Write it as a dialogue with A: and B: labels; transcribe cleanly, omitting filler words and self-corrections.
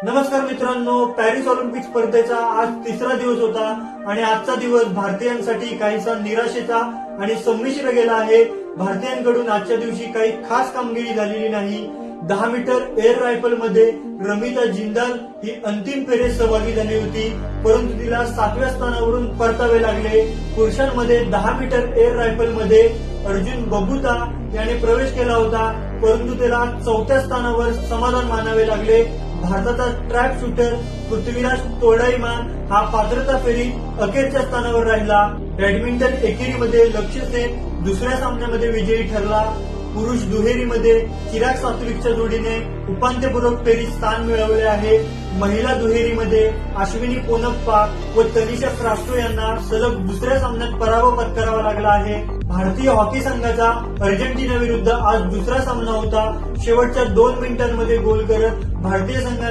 A: नमस्कार मित्रांनो, Paris Olympic स्पर्धेचा आज तिसरा दिवस होता आणि आजचा दिवस भारतीयांसाठी काहीसा निराशेचा आणि संमिश्र गेला आहे. भारतीयांकडून आजच्या दिवशी काही खास कामगिरी झालेली नाही. 10 मीटर एअर रायफल मध्ये रमिता जिंदाल ही अंतिम फेरीत सहभागी झाली होती, परंतु तिला 7व्या स्थानावरून परतावे लागले. पुरुषांमध्ये 10 मीटर एअर रायफल मध्ये अर्जुन बबुता याने प्रवेश केला होता, परंतु त्याला 4थ्या स्थानावर समाधान मानावे लागले. भारताचा ट्रॅक शूटर पृथ्वीराज तोरडईमान हा पात्रता फेरीत अखेरच्या स्थानावर राहिला. बॅडमिंटन एकेरीमध्ये लक्ष्य सेन दुसऱ्या सामन्यामध्ये विजयी ठरला. पुरुष दुहेरीमध्ये चिराग सात्विकच्या जोडीने उपांत्यपूर्व फेरीत स्थान मिळवले आहे. महिला दुहेरीमध्ये अश्विनी पोनप्पा व तनिषा क्रास्टो यांना सलग दुसऱ्या सामन्यात पराभव पत्करावा लागला आहे. भारतीय हॉकी संघाचा अर्जेंटिना विरुद्ध आज दुसरा सामना होता. शेवटच्या 2 मिनिटांमध्ये गोल करत भारतीय संघाने